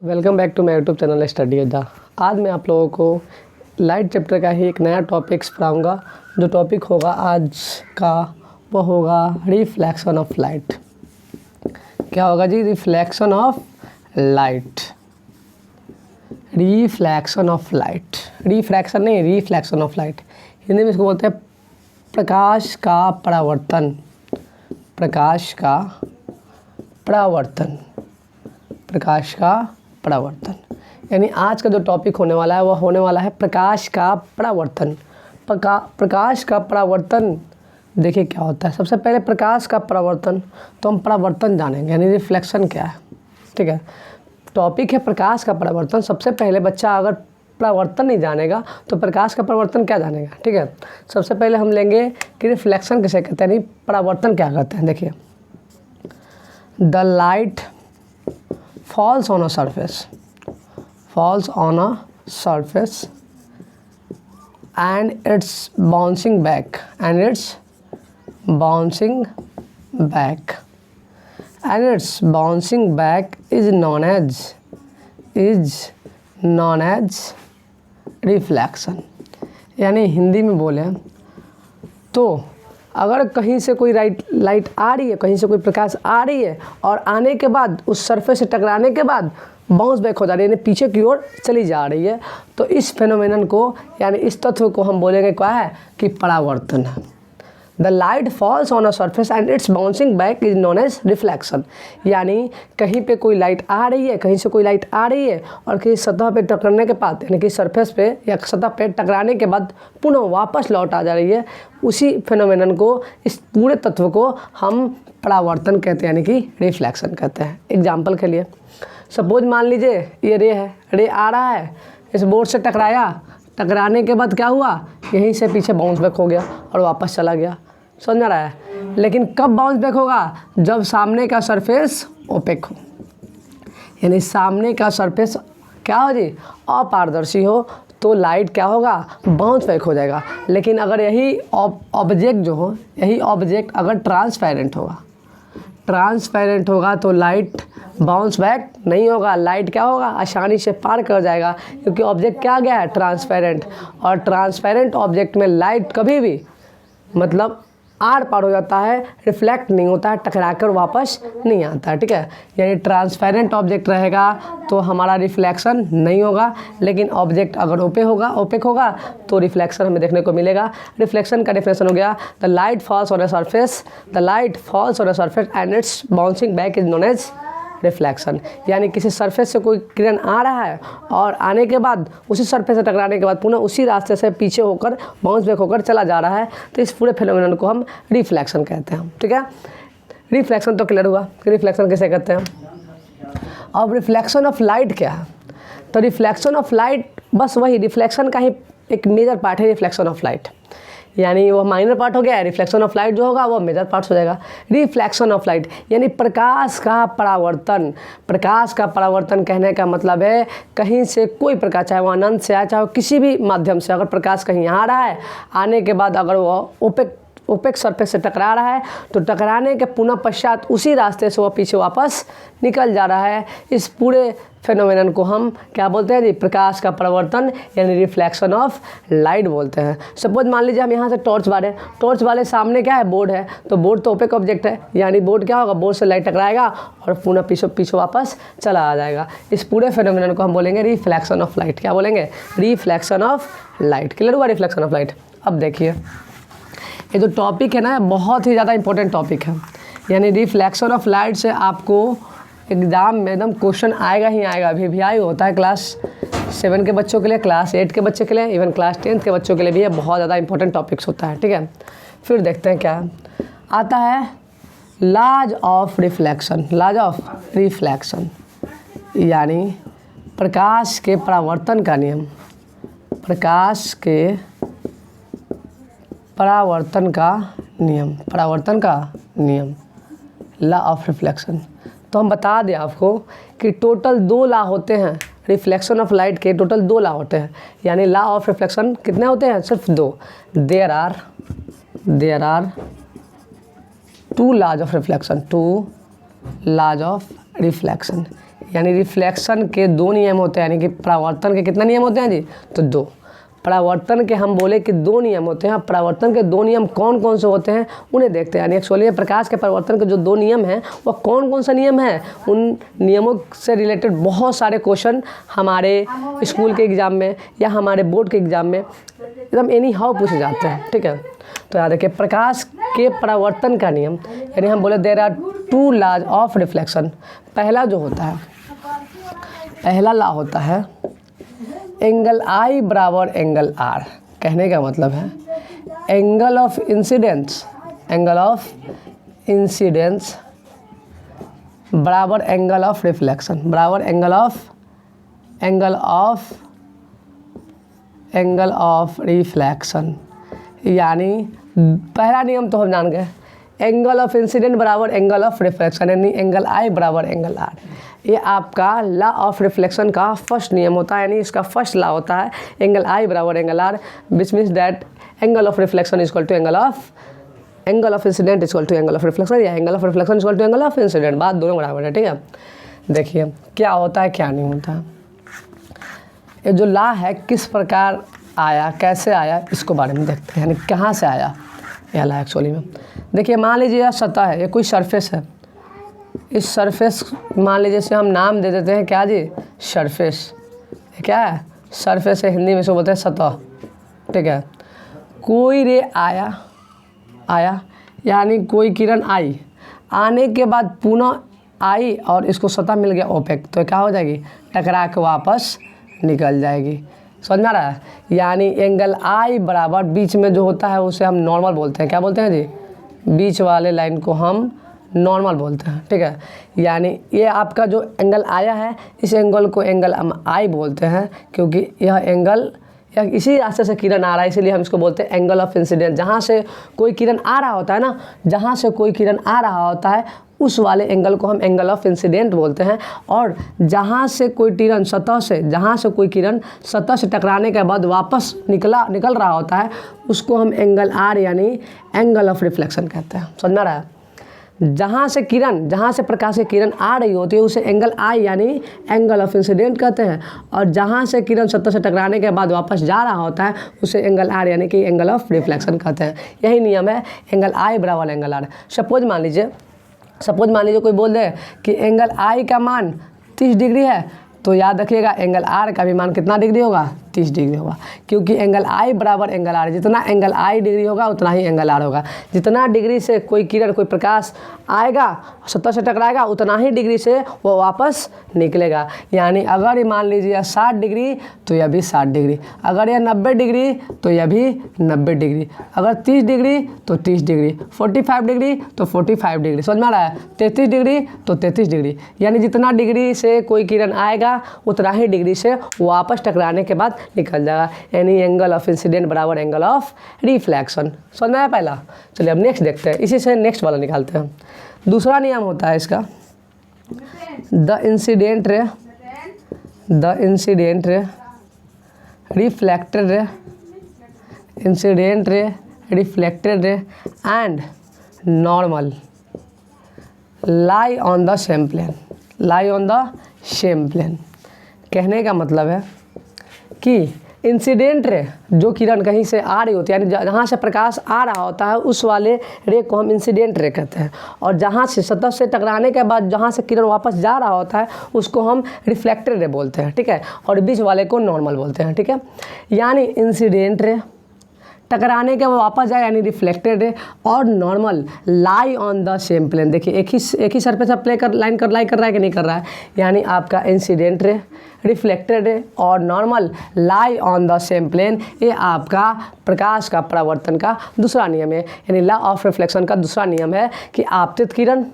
Welcome back to my YouTube channel Study Adda. आज मैं आप लोगों को लाइट चैप्टर का ही एक नया टॉपिक्स पढ़ाऊँगा। जो टॉपिक होगा आज का वो होगा रिफ्लेक्शन ऑफ लाइट। क्या होगा जी? Reflection of light. Reflection of light, reflection नहीं, रिफ्लेक्शन ऑफ लाइट। हिंदी में इसको बोलते हैं प्रकाश का परावर्तन। प्रकाश का परावर्तन, प्रकाश का परावर्तन। यानी आज का जो टॉपिक होने वाला है वह होने वाला है प्रकाश का परावर्तन। प्रकाश का परावर्तन देखिए क्या होता है। सबसे पहले प्रकाश का परावर्तन तो हम परावर्तन जानेंगे, यानी रिफ्लेक्शन क्या है। ठीक है, टॉपिक है प्रकाश का परावर्तन। सबसे पहले बच्चा अगर परावर्तन नहीं जानेगा तो प्रकाश का परावर्तन क्या जानेगा। ठीक है, सबसे पहले हम लेंगे कि रिफ्लेक्शन किसे कहते हैं, यानी परावर्तन क्या कहते हैं। देखिए, the light falls on a surface and it's bouncing back and its bouncing back is known as reflection। यानी हिंदी में बोले तो अगर कहीं से कोई लाइट आ रही है, कहीं से कोई प्रकाश आ रही है और आने के बाद उस सरफेस से टकराने के बाद बाउंस बैक हो जा रही है, यानी पीछे की ओर चली जा रही है, तो इस फेनोमेनन को यानी इस तत्व को हम बोलेंगे क्या है कि परावर्तन है। The light falls on a surface and its bouncing back is known as reflection. यानी कहीं पे कोई लाइट आ रही है, कहीं से कोई लाइट आ रही है और किसी सतह पे टकराने के बाद, यानी कि सरफेस पे या सतह पे टकराने के बाद पुनः वापस लौट आ जा रही है, उसी फेनोमेनन को, इस पूरे तत्व को हम परावर्तन कहते हैं, यानी कि रिफ्लेक्शन कहते हैं। एग्जाम्पल के लिए सपोज मान लीजिए ये रे है, रे आ रहा है, इस बोर्ड से टकराया, टकराने के बाद क्या हुआ, यहीं से पीछे बाउंस बैक हो गया और वापस चला गया। समझ में आ रहा है? लेकिन कब बाउंस बैक होगा? जब सामने का सरफेस ओपेक हो, यानी सामने का सरफेस क्या हो जी, अपारदर्शी हो, तो लाइट क्या होगा, बाउंस बैक हो जाएगा। लेकिन अगर यही ऑब्जेक्ट जो हो, यही ऑब्जेक्ट अगर ट्रांसपेरेंट होगा तो लाइट बाउंस बैक नहीं होगा। लाइट क्या होगा, आसानी से पार कर जाएगा, क्योंकि ऑब्जेक्ट क्या गया है, ट्रांसपेरेंट। और ट्रांसपेरेंट ऑब्जेक्ट में लाइट कभी भी मतलब आर पार हो जाता है, रिफ्लेक्ट नहीं होता है, टकरा कर वापस नहीं आता है। ठीक है, यानी ट्रांसपेरेंट ऑब्जेक्ट रहेगा तो हमारा रिफ्लेक्शन नहीं होगा, लेकिन ऑब्जेक्ट अगर ओपेक होगा तो रिफ्लेक्शन हमें देखने को मिलेगा। रिफ्लेक्शन का डेफिनेशन हो गया, the light falls on a surface and its bouncing back is known as reflection. यानी किसी सरफेस से कोई किरण आ रहा है और आने के बाद उसी सरफेस से टकराने के बाद पुनः उसी रास्ते से पीछे होकर बाउंस बैक होकर चला जा रहा है, तो इस पूरे फिनोमेनन को हम रिफ्लेक्शन कहते हैं। ठीक है, रिफ्लेक्शन तो क्लियर हुआ कि रिफ्लेक्शन किसे कहते हैं। अब रिफ्लेक्शन ऑफ लाइट क्या है? तो रिफ्लेक्शन ऑफ लाइट बस वही रिफ्लेक्शन का ही एक मेजर पार्ट है। रिफ्लेक्शन ऑफ लाइट यानी वो माइनर पार्ट हो गया है, रिफ्लेक्शन ऑफ लाइट जो होगा वो मेजर पार्ट हो जाएगा। रिफ्लेक्शन ऑफ लाइट यानी प्रकाश का परावर्तन। प्रकाश का परावर्तन कहने का मतलब है कहीं से कोई प्रकाश, चाहे वो अनंत से आए, चाहे वो किसी भी माध्यम से, अगर प्रकाश कहीं आ रहा है, आने के बाद अगर वो ओपेक सरफेस से टकरा रहा है तो टकराने के पुनः पश्चात उसी रास्ते से वो पीछे वापस निकल जा रहा है, इस पूरे फेनोमेनन को हम क्या बोलते हैं जी, प्रकाश का परावर्तन यानी रिफ्लेक्शन ऑफ लाइट बोलते हैं। सपोज मान लीजिए हम यहाँ से टॉर्च वाले सामने क्या है, बोर्ड है, तो बोर्ड तो ओपेक ऑब्जेक्ट है, यानी बोर्ड क्या होगा, बोर्ड से लाइट टकराएगा और पुनः पीछे वापस चला आ जाएगा। इस पूरे फेनोमेनन को हम बोलेंगे रिफ्लेक्शन ऑफ लाइट। क्या बोलेंगे? Reflection of light. क्लियर हुआ रिफ्लेक्शन ऑफ लाइट। अब देखिए ये जो टॉपिक है ना, बहुत ही ज़्यादा इंपॉर्टेंट टॉपिक है। यानी रिफ्लेक्शन ऑफ लाइट से आपको एग्ज़ाम में एकदम क्वेश्चन आएगा ही आएगा। अभी भी आई होता है क्लास 7 के बच्चों के लिए, क्लास 8 के बच्चे के लिए, इवन क्लास 10 के बच्चों के लिए भी ये बहुत ज़्यादा इंपॉर्टेंट टॉपिक्स होता है। ठीक है, फिर देखते हैं क्या आता है। लॉज ऑफ रिफ्लेक्शन यानी प्रकाश के परावर्तन का नियम। प्रकाश के परावर्तन का नियम, लॉ ऑफ रिफ्लेक्शन। तो हम बता दें आपको कि टोटल 2 लॉ होते हैं रिफ्लेक्शन ऑफ लाइट के। टोटल 2 लॉ होते हैं, यानी लॉ ऑफ रिफ्लेक्शन कितने होते हैं? सिर्फ 2। There are 2 laws of reflection, 2 laws of reflection। यानी रिफ्लेक्शन के 2 नियम होते हैं, यानी कि परावर्तन के कितना नियम होते हैं जी? तो 2। परावर्तन के हम बोले कि 2 नियम होते हैं। परावर्तन के 2 नियम कौन कौन से होते हैं उन्हें देखते हैं। यानी एक्चुअली प्रकाश के परावर्तन के जो 2 नियम हैं वह कौन कौन सा नियम है, उन नियमों से रिलेटेड बहुत सारे क्वेश्चन हमारे स्कूल के एग्ज़ाम में या हमारे बोर्ड के एग्ज़ाम में एकदम एनी हाउ पूछे जाते हैं। ठीक है, तो याद रखिए प्रकाश के परावर्तन का नियम, यानी हम बोले there are 2 laws of reflection. पहला जो होता है, पहला लॉ होता है एंगल आई बराबर एंगल आर। कहने का मतलब है angle of incidence, angle of incidence बराबर एंगल ऑफ रिफ्लेक्शन, बराबर एंगल ऑफ रिफ्लेक्शन। यानी पहला नियम तो हम जान गए, एंगल ऑफ इंसिडेंट बराबर एंगल ऑफ रिफ्लेक्शन, यानी एंगल आई बराबर एंगल आर। ये आपका लॉ ऑफ रिफ्लेक्शन का फर्स्ट नियम होता है, यानी इसका फर्स्ट लॉ होता है एंगल आई बराबर angle r, which means that angle of reflection is equal to angle of incident is equal to angle of reflection, या angle of reflection is equal to angle of incident, बात दोनों बराबर है। ठीक है, देखिए क्या होता है क्या नहीं होता। ये जो लॉ है किस प्रकार आया, कैसे आया, इसको बारे में देखते हैं, यानी कहाँ से आया यह लॉ एक्चुअली में। देखिए मान लीजिए यह सतह है, ये कोई सरफेस है, इस सरफेस मान लीजिए से हम नाम दे देते हैं क्या जी? सरफेस। क्या है? सरफेस है, हिंदी में इसको बोलते हैं सतह। ठीक है, कोई रे आया यानी कोई किरण आई, आने के बाद पुनः आई और इसको सतह मिल गया ओपेक, तो क्या हो जाएगी? टकरा के वापस निकल जाएगी। समझ में आ रहा है? यानी एंगल आई बराबर बीच में जो होता है उसे हम नॉर्मल बोलते हैं। क्या बोलते हैं जी? बीच वाले लाइन को हम नॉर्मल बोलते हैं। ठीक है, यानी ये आपका जो एंगल आया है इस एंगल को एंगल हम आई बोलते हैं, क्योंकि यह एंगल इसी रास्ते से किरण आ रहा है, इसीलिए हम इसको बोलते हैं एंगल ऑफ इंसिडेंट। जहाँ से कोई किरण आ रहा होता है ना, जहाँ से कोई किरण आ रहा होता है उस वाले एंगल को हम एंगल ऑफ इंसिडेंट बोलते हैं। और जहाँ से कोई किरण सतह से टकराने के बाद वापस निकल रहा होता है उसको हम एंगल आर यानी एंगल ऑफ रिफ्लेक्शन कहते हैं। समझ में आ रहा है? जहाँ से प्रकाश की किरण आ रही होती है उसे एंगल आई यानी एंगल ऑफ इंसिडेंट कहते हैं, और जहाँ से किरण सतह से टकराने के बाद वापस जा रहा होता है उसे एंगल आर यानी कि एंगल ऑफ रिफ्लेक्शन कहते हैं। यही नियम है, एंगल आई बराबर एंगल आर। सपोज मान लीजिए कोई बोल दे कि एंगल आई का मान 30 डिग्री है, तो याद रखिएगा एंगल आर का भी मान कितना डिग्री होगा? 30 डिग्री होगा, क्योंकि एंगल आई बराबर एंगल आर, जितना एंगल आई डिग्री होगा उतना ही एंगल आर होगा। जितना डिग्री से कोई किरण कोई प्रकाश आएगा सतह से टकराएगा उतना ही डिग्री से वो वापस निकलेगा। यानी अगर ये मान लीजिए 60 डिग्री तो यह भी 60 डिग्री, अगर यह 90 डिग्री तो यह भी 90 डिग्री, अगर 30 डिग्री तो 30 डिग्री, 45 डिग्री तो 45 डिग्री। समझ में आ रहा है? 33 डिग्री तो 33 डिग्री, यानी जितना डिग्री से कोई किरण आएगा उतना ही डिग्री से वापस टकराने के बाद निकल जाएगा। यानी एंगल ऑफ इंसिडेंट बराबर एंगल ऑफ रिफ्लेक्शन। समझ में आया पहला? चलिए अब नेक्स्ट देखते हैं, इसी से नेक्स्ट वाला निकालते हैं। दूसरा नियम होता है इसका, the incident ray reflected ray and normal lie on the same plane. कहने का मतलब है कि इंसिडेंट रे, जो किरण कहीं से आ रही होती है यानी जहाँ से प्रकाश आ रहा होता है उस वाले रे को हम इंसिडेंट रे कहते हैं, और जहाँ से सतह से टकराने के बाद जहाँ से किरण वापस जा रहा होता है उसको हम रिफ्लेक्टेड रे बोलते हैं। ठीक है, और बीच वाले को नॉर्मल बोलते हैं। ठीक है, यानी इंसिडेंट रे टकराने के वापस जाए यानी रिफ्लेक्टेड रे, और normal lie on the same plane. देखिए एक ही सरफेस पर लाई कर रहा है कि नहीं कर रहा है, यानी आपका इंसिडेंट रे, रिफ्लेक्टेड रे और normal lie on the same plane, ये आपका प्रकाश का परावर्तन का दूसरा नियम है। यानी लॉ ऑफ रिफ्लेक्शन का दूसरा नियम है कि आपतित किरण,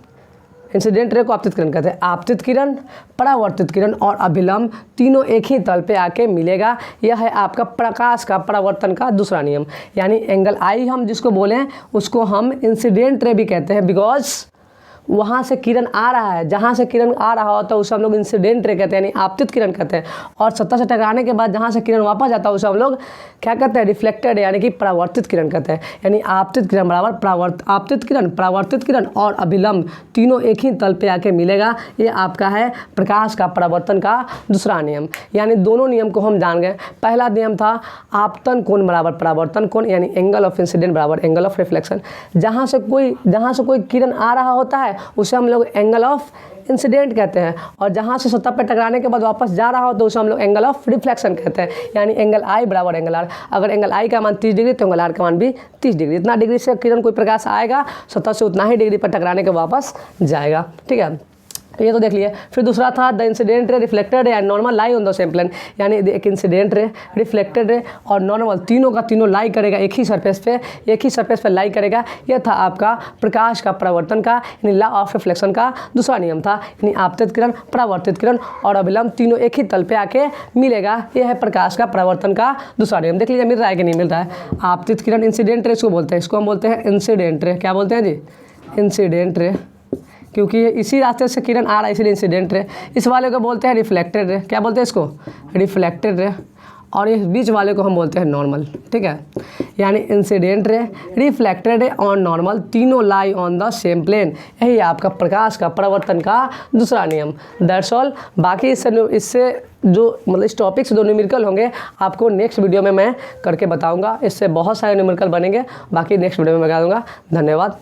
इंसिडेंट रे को आपतित किरण कहते हैं, आपतित किरण, परावर्तित किरण और अभिलंब तीनों एक ही तल पे आके मिलेगा। यह है आपका प्रकाश का परावर्तन का दूसरा नियम। यानी एंगल आई हम जिसको बोले उसको हम इंसिडेंट रे भी कहते हैं, बिकॉज वहाँ से किरण आ रहा है, जहाँ से किरण आ रहा होता है उसे हम लोग इंसिडेंट रे कहते हैं, यानी आपतित किरण कहते हैं। और सतह से टकराने के बाद जहाँ से किरण वापस जाता है उसे हम लोग क्या कहते हैं, रिफ्लेक्टेड यानी कि परावर्तित किरण कहते हैं। यानी आपतित किरण बराबर आपतित किरण, परावर्तित किरण और अभिलंब तीनों एक ही तल पे आके मिलेगा। ये आपका है प्रकाश का परावर्तन का दूसरा नियम। यानी दोनों नियम को हम जान गए। पहला नियम था आपतन कोण बराबर परावर्तन कोण, यानी एंगल ऑफ इंसिडेंट बराबर एंगल ऑफ रिफ्लेक्शन। जहाँ से कोई किरण आ रहा होता है उसे हम लोग एंगल ऑफ इंसिडेंट कहते हैं, और जहाँ से सतह पर टकराने के बाद वापस जा रहा हो तो उसे हम लोग एंगल ऑफ रिफ्लेक्शन कहते हैं। यानी एंगल आई बराबर एंगल आर। अगर एंगल आई का मान 30 डिग्री तो एंगल आर का मान भी 30 डिग्री। इतना डिग्री से किरण कोई प्रकाश आएगा, सतह से उतना ही डिग्री पर टकराने के वापस जाएगा। ठीक है, ये तो देख लिए। फिर दूसरा था the incident ray, reflected ray and normal lie on the same plane. यानी एक इंसिडेंट रे, रिफ्लेक्टेड रे और नॉर्मल तीनों का तीनों लाई करेगा एक ही सरफेस पे लाई करेगा। यह था आपका प्रकाश का परावर्तन का यानी लॉ ऑफ रिफ्लेक्शन का दूसरा नियम था। यानी आपतित किरण, परावर्तित किरण और अभिलंब तीनों एक ही तल पे आके मिलेगा। यह है प्रकाश का परावर्तन का दूसरा नियम। देख लीजिए मिल रहा है कि नहीं मिल रहा है। आपतित किरण इंसिडेंट रे इसको बोलते हैं, इसको हम बोलते हैं इंसिडेंट रे। क्या बोलते हैं जी? इंसिडेंट रे, क्योंकि इसी रास्ते से किरण आ रहा है इसलिए इंसिडेंट रे। इस वाले को बोलते हैं रिफ्लेक्टेड रे। क्या बोलते हैं इसको? Reflected ray. और इस बीच वाले को हम बोलते हैं नॉर्मल। ठीक है, यानी इंसिडेंट रे, रिफ्लेक्टेड रे और नॉर्मल तीनों lie on the same plane. यही आपका प्रकाश का परावर्तन का दूसरा नियम। That's all. बाकी इससे जो मतलब इस टॉपिक से जो न्यूमेरिकल होंगे आपको नेक्स्ट वीडियो में मैं करके बताऊंगा। इससे बहुत सारे न्यूमेरिकल बनेंगे, बाकी नेक्स्ट वीडियो में बता दूंगा। धन्यवाद।